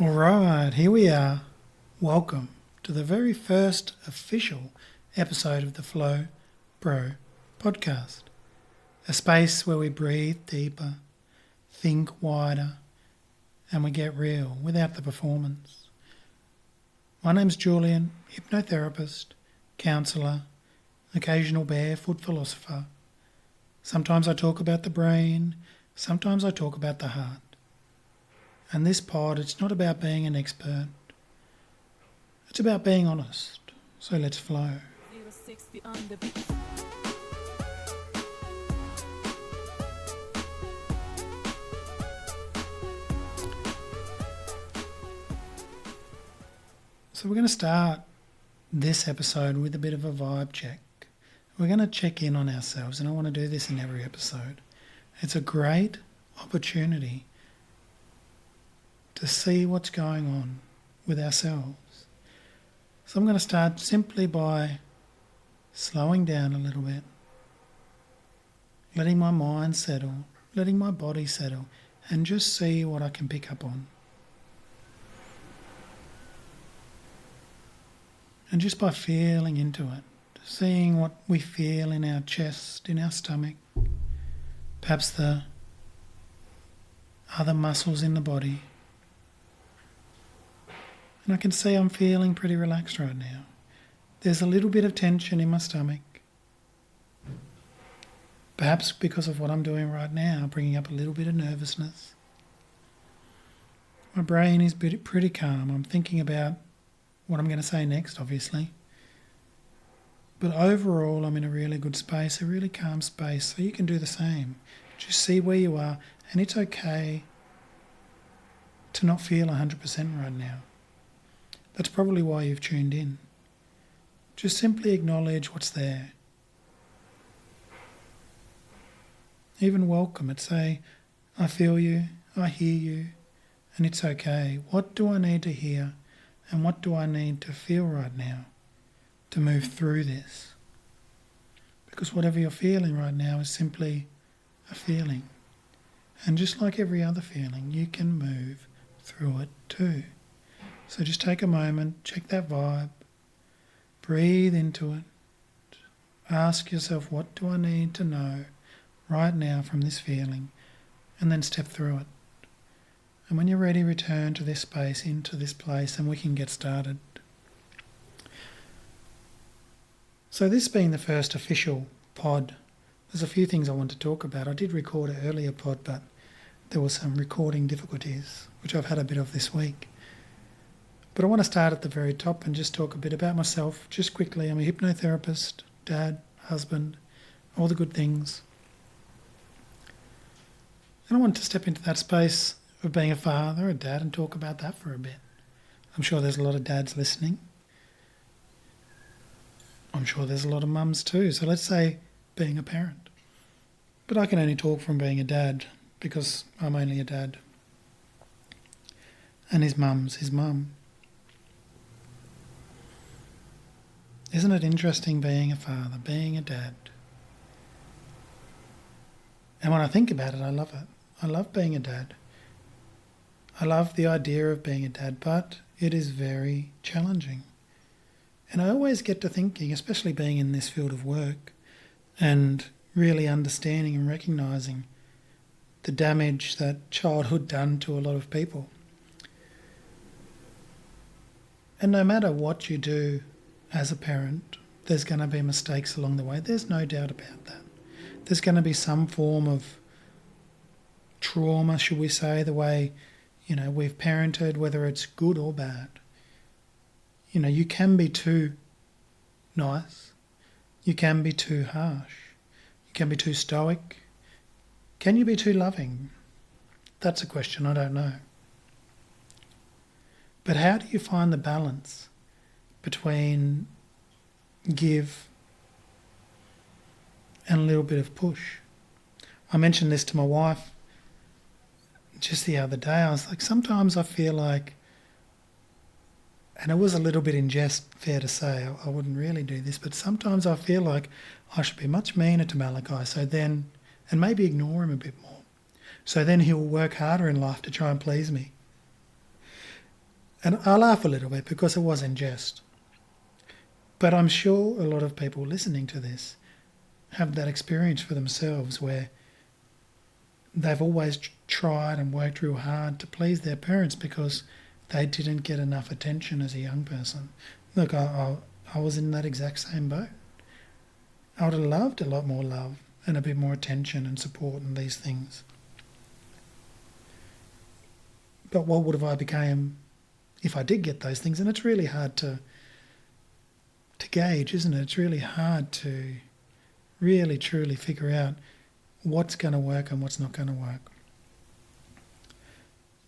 All right, here we are. Welcome to the very first official episode of the Flow Pro podcast, a space where we breathe deeper, think wider, and we get real without the performance. My name's Julian, hypnotherapist, counsellor, occasional barefoot philosopher. Sometimes I talk about the brain, sometimes I talk about the heart. And this pod, it's not about being an expert. It's about being honest. So let's flow. So we're going to start this episode with a bit of a vibe check. We're going to check in on ourselves, and I want to do this in every episode. It's a great opportunity to see what's going on with ourselves. So I'm going to start simply by slowing down a little bit, letting my mind settle, letting my body settle, and just see what I can pick up on. And just by feeling into it, seeing what we feel in our chest, in our stomach, perhaps the other muscles in the body. And I can see I'm feeling pretty relaxed right now. There's a little bit of tension in my stomach. Perhaps because of what I'm doing right now, bringing up a little bit of nervousness. My brain is pretty calm. I'm thinking about what I'm going to say next, obviously. But overall, I'm in a really good space, a really calm space, so you can do the same. Just see where you are, and it's okay to not feel 100% right now. That's probably why you've tuned in. Just simply acknowledge what's there. Even welcome it. Say, I feel you, I hear you, and it's okay. What do I need to hear, and what do I need to feel right now to move through this? Because whatever you're feeling right now is simply a feeling. And just like every other feeling, you can move through it too. So just take a moment, check that vibe, breathe into it, ask yourself, what do I need to know right now from this feeling, and then step through it. And when you're ready, return to this space, into this place, and we can get started. So this being the first official pod, there's a few things I want to talk about. I did record an earlier pod, but there were some recording difficulties, which I've had a bit of this week. But I want to start at the very top and just talk a bit about myself, just quickly. I'm a hypnotherapist, dad, husband, all the good things. And I want to step into that space of being a father, a dad, and talk about that for a bit. I'm sure there's a lot of dads listening. I'm sure there's a lot of mums too. So let's say being a parent. But I can only talk from being a dad because I'm only a dad. And his mum's his mum. Isn't it interesting being a father, being a dad? And when I think about it, I love it. I love being a dad. I love the idea of being a dad, but it is very challenging. And I always get to thinking, especially being in this field of work, and really understanding and recognising the damage that childhood done to a lot of people. And no matter what you do as a parent, there's going to be mistakes along the way. There's no doubt about that. There's going to be some form of trauma, should we say, the way, we've parented, whether it's good or bad. You can be too nice. You can be too harsh. You can be too stoic. Can you be too loving? That's a question I don't know. But how do you find the balance between give and a little bit of push? I mentioned this to my wife just the other day. I was like, sometimes I feel like, and it was a little bit in jest, fair to say, I wouldn't really do this, but sometimes I feel like I should be much meaner to Malachi, and maybe ignore him a bit more. So then he'll work harder in life to try and please me. And I laugh a little bit because it was in jest. But I'm sure a lot of people listening to this have that experience for themselves where they've always tried and worked real hard to please their parents because they didn't get enough attention as a young person. Look, I was in that exact same boat. I would have loved a lot more love and a bit more attention and support and these things. But what would have I become if I did get those things? And it's really hard to gauge, isn't it? It's really hard to really truly figure out what's going to work and what's not going to work.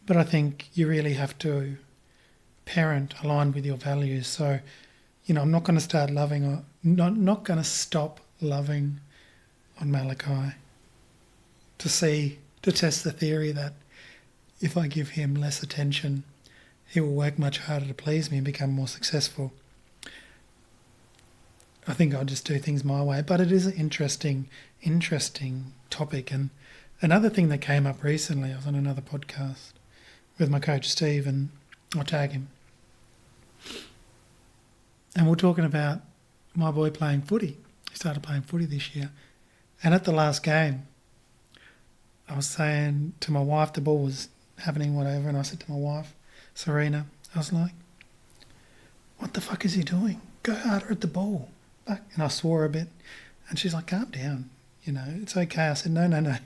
But I think you really have to parent aligned with your values. So, I'm not going to start loving or not going to stop loving on Malachi to test the theory that if I give him less attention, he will work much harder to please me and become more successful. I think I'll just do things my way. But it is an interesting topic. And another thing that came up recently, I was on another podcast with my coach Steve, and I'll tag him. And we're talking about my boy playing footy. He started playing footy this year. And at the last game, I was saying to my wife, the ball was happening, whatever, and I said to my wife, Serena, I was like, what the fuck is he doing? Go harder at the ball. And I swore a bit. And she's like, calm down. It's okay. I said, no.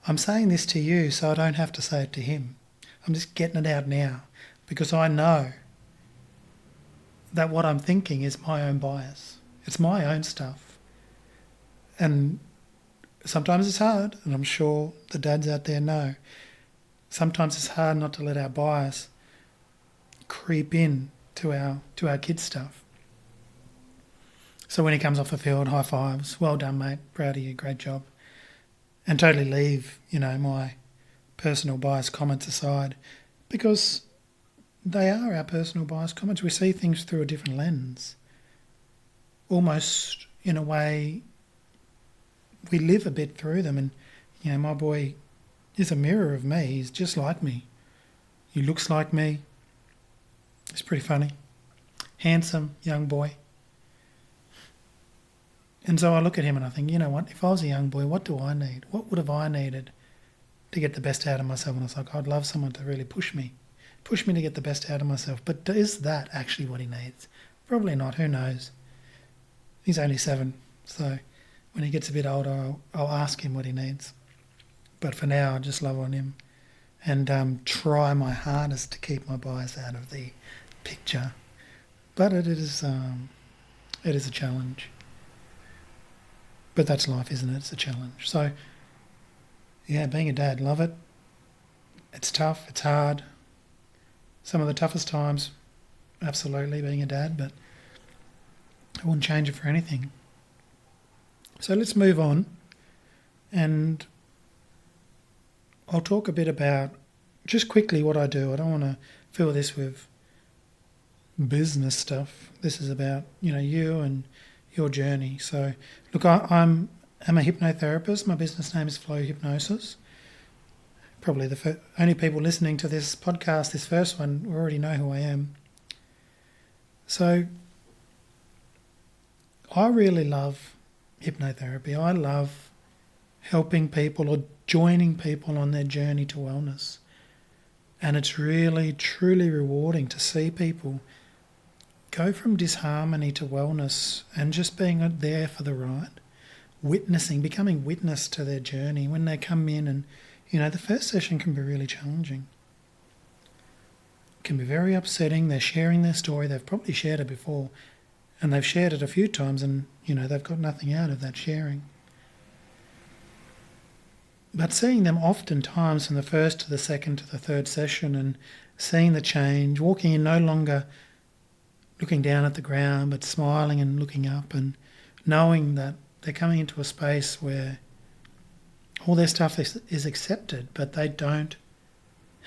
I'm saying this to you so I don't have to say it to him. I'm just getting it out now because I know that what I'm thinking is my own bias. It's my own stuff. And sometimes it's hard, and I'm sure the dads out there know. Sometimes it's hard not to let our bias creep in to our kids' stuff. So when he comes off the field, high fives, well done, mate, proud of you, great job. And totally leave, my personal bias comments aside because they are our personal bias comments. We see things through a different lens. Almost in a way, we live a bit through them. And, my boy is a mirror of me. He's just like me. He looks like me. He's pretty funny. Handsome, young boy. And so I look at him and I think, you know what, if I was a young boy, what do I need? What would have I needed to get the best out of myself? And I was like, I'd love someone to really push me to get the best out of myself. But is that actually what he needs? Probably not. Who knows? He's only 7. So when he gets a bit older, I'll ask him what he needs. But for now, I just love on him and try my hardest to keep my bias out of the picture. But it is a challenge. But that's life, isn't it? It's a challenge. So, yeah, being a dad, love it. It's tough. It's hard. Some of the toughest times, absolutely, being a dad, but I wouldn't change it for anything. So let's move on, and I'll talk a bit about just quickly what I do. I don't want to fill this with business stuff. This is about, you and your journey. So, look, I'm a hypnotherapist. My business name is Flow Hypnosis. Probably the only people listening to this podcast, this first one, already know who I am. So, I really love hypnotherapy. I love helping people or joining people on their journey to wellness. And it's really, truly rewarding to see people go from disharmony to wellness and just being there for the ride, becoming witness to their journey when they come in. And, the first session can be really challenging. It can be very upsetting. They're sharing their story. They've probably shared it before and they've shared it a few times and, they've got nothing out of that sharing. But seeing them oftentimes from the first to the second to the third session and seeing the change, walking in no longer looking down at the ground but smiling and looking up and knowing that they're coming into a space where all their stuff is accepted, but they don't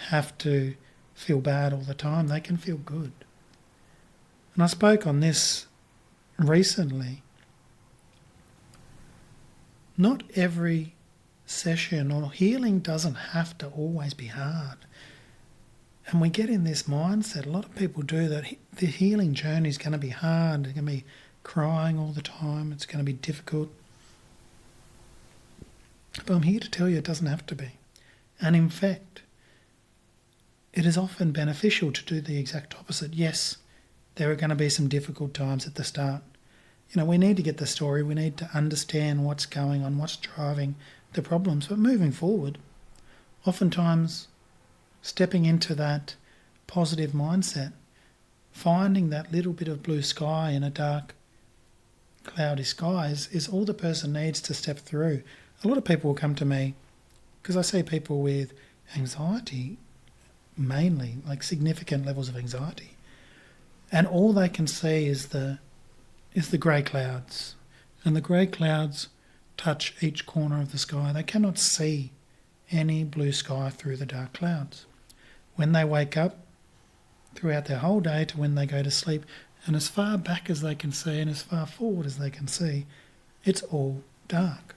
have to feel bad all the time. They can feel good. And I spoke on this recently. Not every session or healing doesn't have to always be hard. And we get in this mindset, a lot of people do, that the healing journey is going to be hard, it's going to be crying all the time, it's going to be difficult. But I'm here to tell you it doesn't have to be. And in fact, it is often beneficial to do the exact opposite. Yes, there are going to be some difficult times at the start. We need to get the story, we need to understand what's going on, what's driving the problems. But moving forward, oftentimes stepping into that positive mindset, finding that little bit of blue sky in a dark, cloudy sky is all the person needs to step through. A lot of people will come to me because I see people with anxiety, mainly, like significant levels of anxiety, and all they can see is the grey clouds, and the grey clouds touch each corner of the sky. They cannot see any blue sky through the dark clouds. When they wake up, throughout their whole day to when they go to sleep, and as far back as they can see and as far forward as they can see, it's all dark.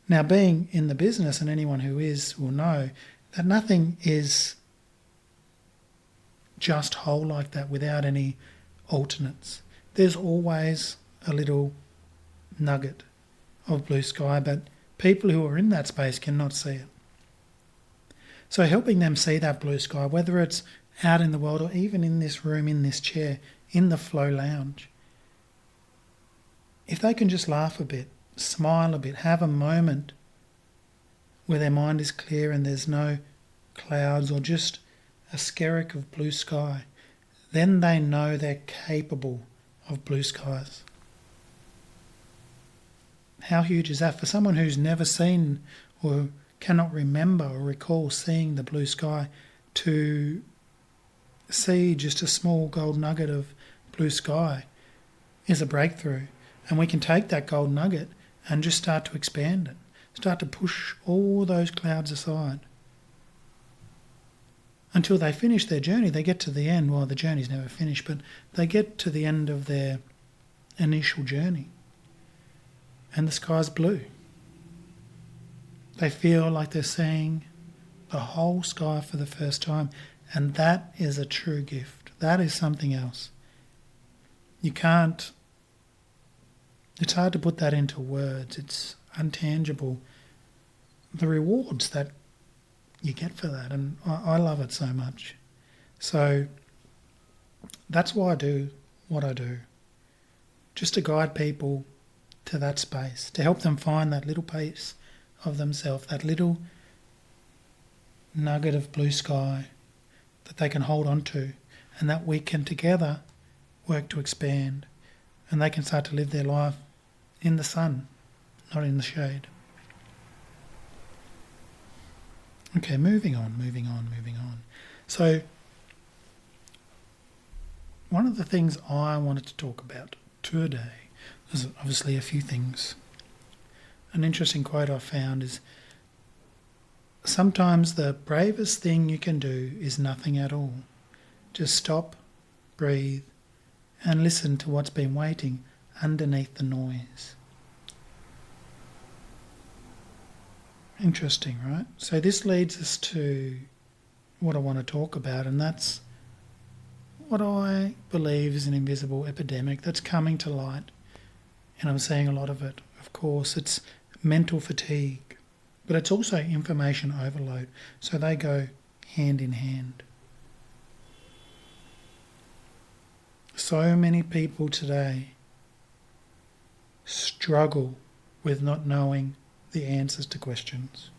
Now, being in the business, and anyone who is will know that nothing is just whole like that without any alternates. There's always a little nugget of blue sky, but people who are in that space cannot see it. So helping them see that blue sky, whether it's out in the world or even in this room, in this chair, in the Flow Lounge, if they can just laugh a bit, smile a bit, have a moment where their mind is clear and there's no clouds or just a skerrick of blue sky, then they know they're capable of blue skies. How huge is that for someone who's never seen or cannot remember or recall seeing the blue sky, to see just a small gold nugget of blue sky is a breakthrough. And we can take that gold nugget and just start to expand it, start to push all those clouds aside until they finish their journey. They get to the end. Well, the journey's never finished, but they get to the end of their initial journey and the sky's blue. They feel like they're seeing the whole sky for the first time, and that is a true gift. That is something else. It's hard to put that into words. It's untangible. The rewards that you get for that, and I love it so much. So that's why I do what I do, just to guide people to that space, to help them find that little piece of themselves, that little nugget of blue sky that they can hold on to, and that we can together work to expand, and they can start to live their life in the sun, not in the shade. Okay, moving on. So, one of the things I wanted to talk about today, there's obviously a few things. An interesting quote I found is, sometimes the bravest thing you can do is nothing at all. Just stop, breathe, and listen to what's been waiting underneath the noise. Interesting, right? So this leads us to what I want to talk about, and that's what I believe is an invisible epidemic that's coming to light. And I'm seeing a lot of it. Of course, it's mental fatigue, but it's also information overload. So they go hand in hand. So many people today struggle with not knowing the answers to questions.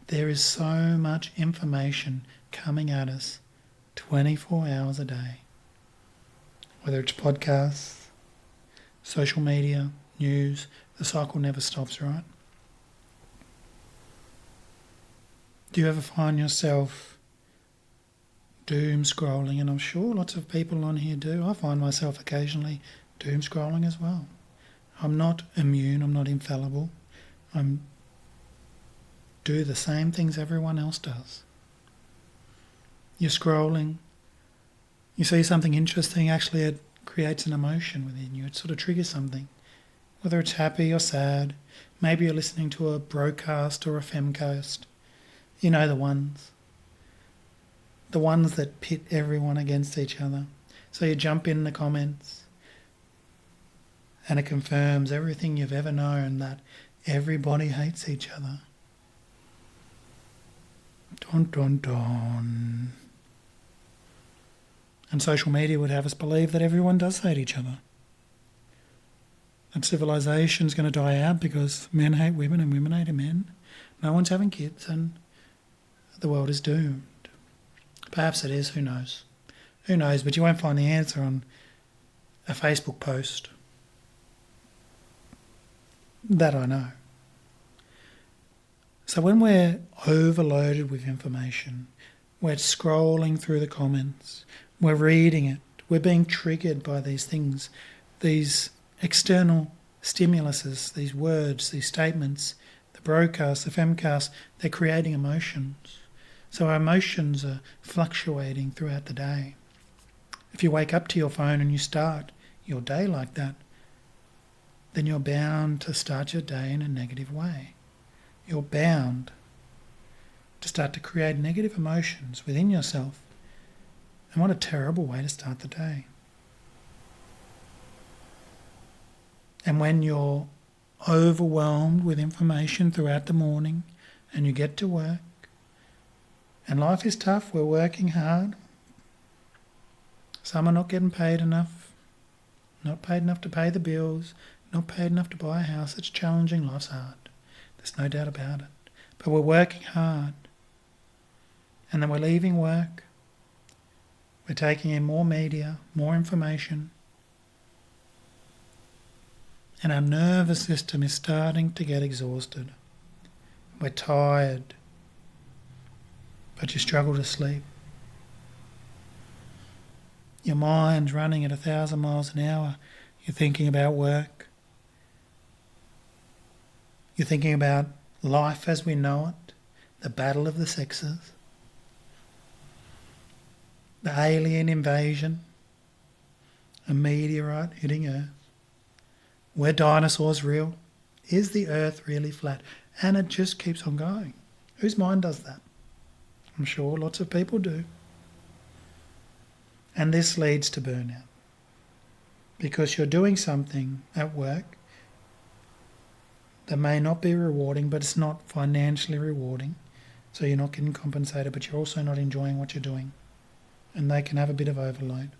There is so much information coming at us 24 hours a day, whether it's podcasts, social media, news. The cycle never stops, right? Do you ever find yourself doom scrolling? And I'm sure lots of people on here do. I find myself occasionally doom scrolling as well. I'm not immune, I'm not infallible. I do the same things everyone else does. You're scrolling, you see something interesting, actually it creates an emotion within you. It sort of triggers something, whether it's happy or sad. Maybe you're listening to a broadcast or a femcast. You know the ones. the ones that pit everyone against each other. So you jump in the comments and it confirms everything you've ever known, that everybody hates each other. Dun, dun, dun. And social media would have us believe that everyone does hate each other. And civilization's going to die out because men hate women and women hate men. No one's having kids and the world is doomed. Perhaps it is, who knows? Who knows, but you won't find the answer on a Facebook post. That I know. So when we're overloaded with information, we're scrolling through the comments, we're reading it, we're being triggered by these things, these external stimuluses, these words, these statements, the broadcast, the femcast, they're creating emotions. So our emotions are fluctuating throughout the day. If you wake up to your phone and you start your day like that, then you're bound to start your day in a negative way. You're bound to start to create negative emotions within yourself. And what a terrible way to start the day. And when you're overwhelmed with information throughout the morning and you get to work, and life is tough, we're working hard, some are not getting paid enough, not paid enough to pay the bills, not paid enough to buy a house. It's challenging, life's hard. There's no doubt about it. But we're working hard. And then we're leaving work. We're taking in more media, more information. And our nervous system is starting to get exhausted. We're tired. But you struggle to sleep. Your mind's running at 1,000 miles an hour. You're thinking about work. You're thinking about life as we know it, the battle of the sexes, the alien invasion, a meteorite hitting Earth. Were dinosaurs real? Is the Earth really flat? And it just keeps on going. Whose mind does that? I'm sure lots of people do. And this leads to burnout. Because you're doing something at work that may not be rewarding, but it's not financially rewarding. So you're not getting compensated, but you're also not enjoying what you're doing. And they can have a bit of overload.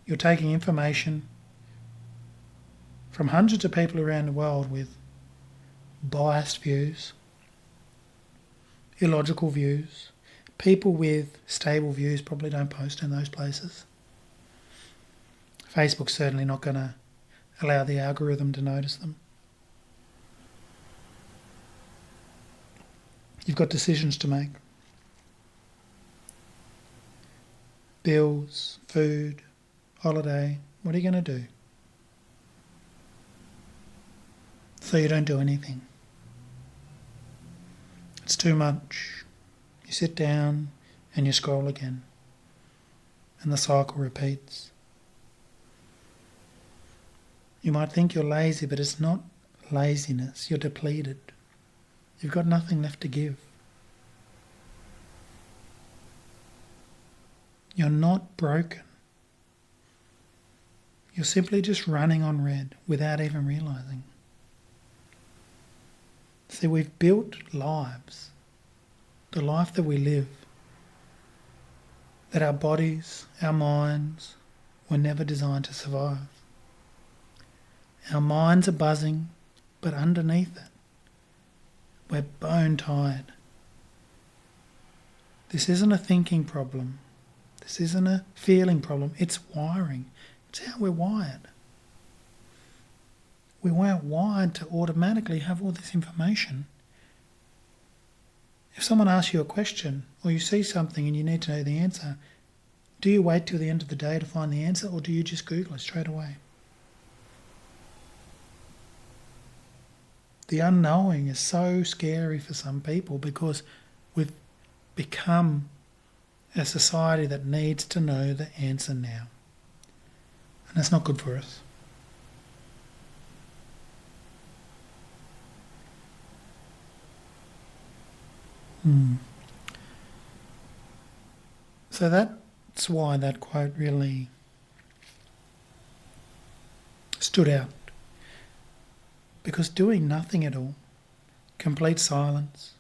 You're taking information from hundreds of people around the world with biased views, illogical views. People with stable views probably don't post in those places. Facebook's certainly not going to allow the algorithm to notice them. You've got decisions to make. Bills, food, holiday. What are you going to do? So you don't do anything. It's too much. You sit down and you scroll again. And the cycle repeats. You might think you're lazy, but it's not laziness. You're depleted. You've got nothing left to give. You're not broken. You're simply just running on red without even realising. See, we've built lives, the life that we live, that our bodies, our minds were never designed to survive. Our minds are buzzing, but underneath it, we're bone tired. This isn't a thinking problem. This isn't a feeling problem. It's wiring. It's how we're wired. We weren't wired to automatically have all this information. If someone asks you a question or you see something and you need to know the answer, do you wait till the end of the day to find the answer, or do you just Google it straight away? The unknowing is so scary for some people because we've become a society that needs to know the answer now. And that's not good for us. So that's why that quote really stood out. Because doing nothing at all, complete silence,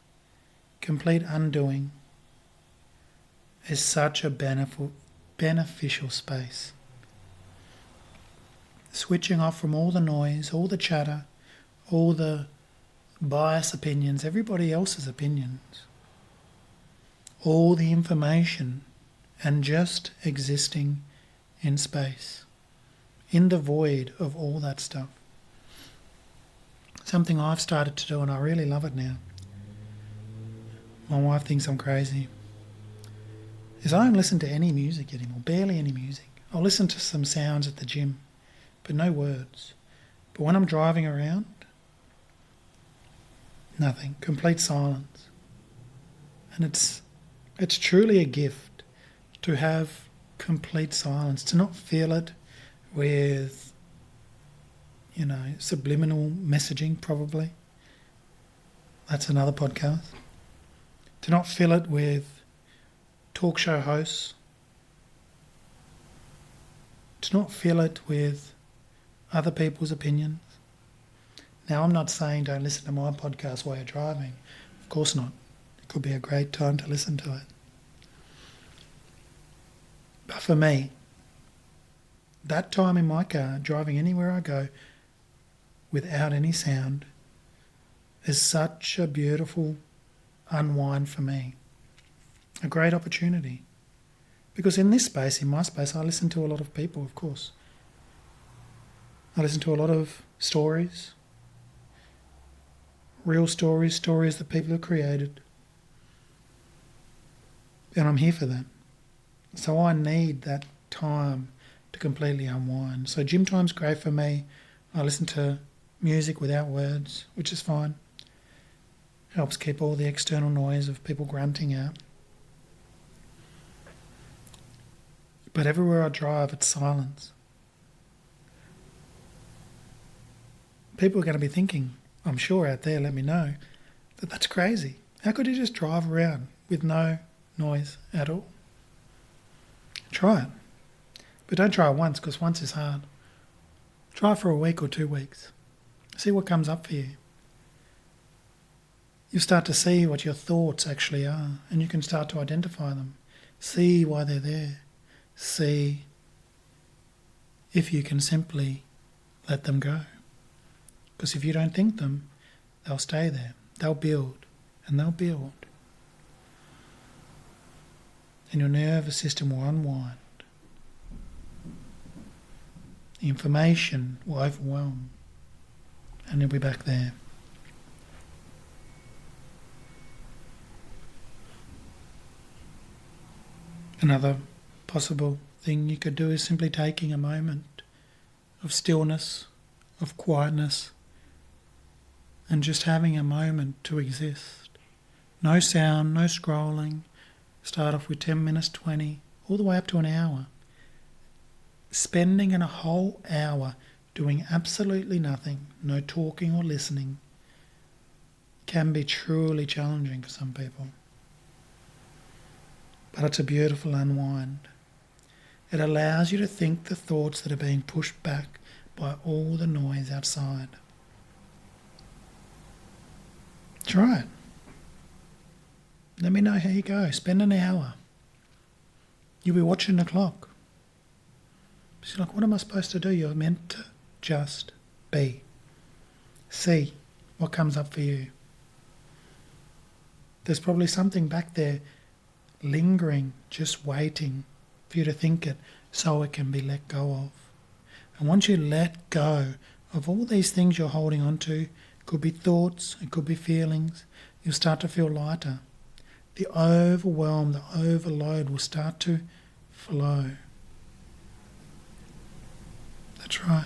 complete undoing, is such a beneficial space. Switching off from all the noise, all the chatter, all the biased opinions, everybody else's opinions, all the information, and just existing in space, in the void of all that stuff. Something I've started to do and I really love it now. My wife thinks I'm crazy. Is I don't listen to any music anymore, barely any music. I'll listen to some sounds at the gym, but no words. But when I'm driving around, nothing, complete silence. And it's truly a gift to have complete silence, to not fill it with, subliminal messaging probably. That's another podcast. To not fill it with talk show hosts. To not fill it with other people's opinions. Now, I'm not saying don't listen to my podcast while you're driving. Of course not. It could be a great time to listen to it. But for me, that time in my car, driving anywhere I go, without any sound, is such a beautiful unwind for me. A great opportunity. Because in this space, in my space, I listen to a lot of people, of course. I listen to a lot of stories, real stories that people have created. And I'm here for that. So I need that time to completely unwind. So gym time's great for me. I listen to music without words, which is fine. Helps keep all the external noise of people grunting out. But everywhere I drive, it's silence. People are going to be thinking, I'm sure out there, let me know, that that's crazy. How could you just drive around with no noise at all? Try it. But don't try it once, because once is hard. Try it for a week or 2 weeks. See what comes up for you. You start to see what your thoughts actually are, and you can start to identify them. See why they're there. See if you can simply let them go. Because if you don't think them, they'll stay there. They'll build, and they'll build. And your nervous system will unwind. The information will overwhelm, and you'll be back there. Another possible thing you could do is simply taking a moment of stillness, of quietness, and just having a moment to exist. No sound, no scrolling. Start off with 10 minutes, 20, all the way up to an hour. Spending a whole hour doing absolutely nothing, no talking or listening, can be truly challenging for some people. But it's a beautiful unwind. It allows you to think the thoughts that are being pushed back by all the noise outside. Try it. Let me know how you go. Spend an hour. You'll be watching the clock. You're like, what am I supposed to do? You're meant to just be. See what comes up for you. There's probably something back there lingering, just waiting for you to think it so it can be let go of. And once you let go of all these things you're holding on to, it could be thoughts, it could be feelings, you'll start to feel lighter. The overwhelm, the overload will start to flow. That's right.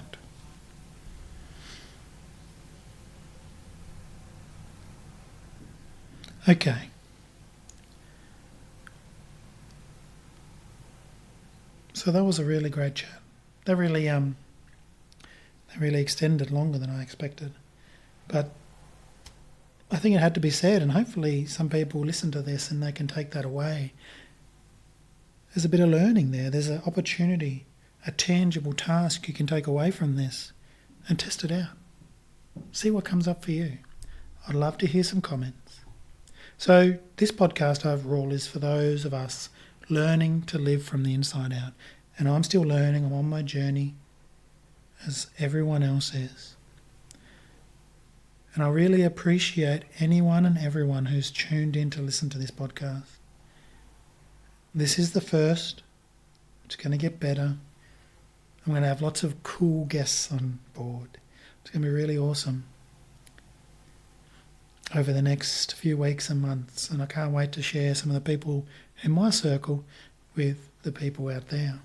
Okay. So that was a really great chat. They really extended longer than I expected. But I think it had to be said, and hopefully some people listen to this and they can take that away there's a bit of learning there. There's an opportunity, a tangible task you can take away from this and test it out. See what comes up for you. I'd love to hear some comments. So this podcast overall is for those of us learning to live from the inside out. And I'm still learning. I'm on my journey as everyone else is. And I really appreciate anyone and everyone who's tuned in to listen to this podcast. This is the first. It's going to get better. I'm going to have lots of cool guests on board. It's going to be really awesome over the next few weeks and months. And I can't wait to share some of the people in my circle with the people out there.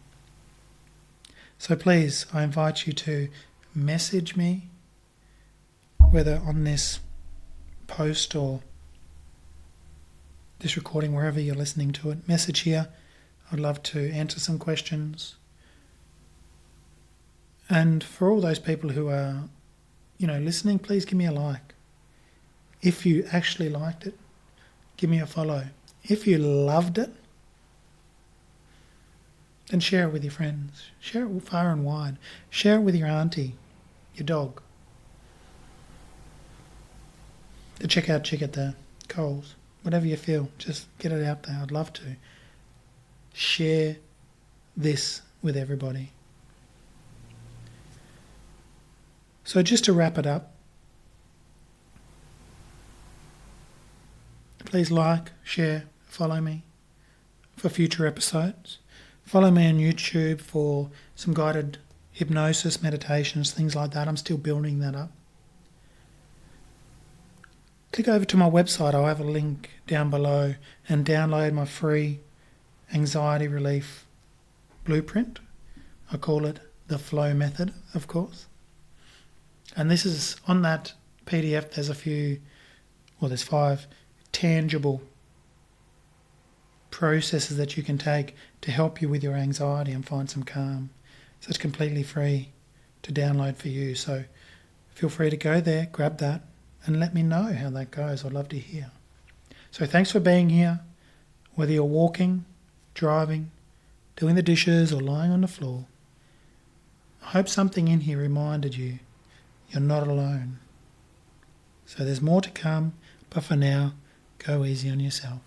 So please, I invite you to message me, whether on this post or this recording, wherever you're listening to it. Message here. I'd love to answer some questions. And for all those people who are, listening, please give me a like. If you actually liked it, give me a follow. If you loved it, then share it with your friends. Share it far and wide. Share it with your auntie, your dog. The checkout chick at the Coles. Whatever you feel, just get it out there. I'd love to share this with everybody. So just to wrap it up, please like, share, follow me for future episodes. Follow me on YouTube for some guided hypnosis, meditations, things like that. I'm still building that up. Click over to my website. I'll have a link down below and download my free anxiety relief blueprint. I call it the flow method, of course. And this is on that PDF. There's 5 tangible processes that you can take to help you with your anxiety and find some calm. So it's completely free to download for you. So feel free to go there, grab that, and let me know how that goes. I'd love to hear. So thanks for being here. Whether you're walking, driving, doing the dishes, or lying on the floor, I hope something in here reminded you you're not alone. So there's more to come, but for now, go easy on yourself.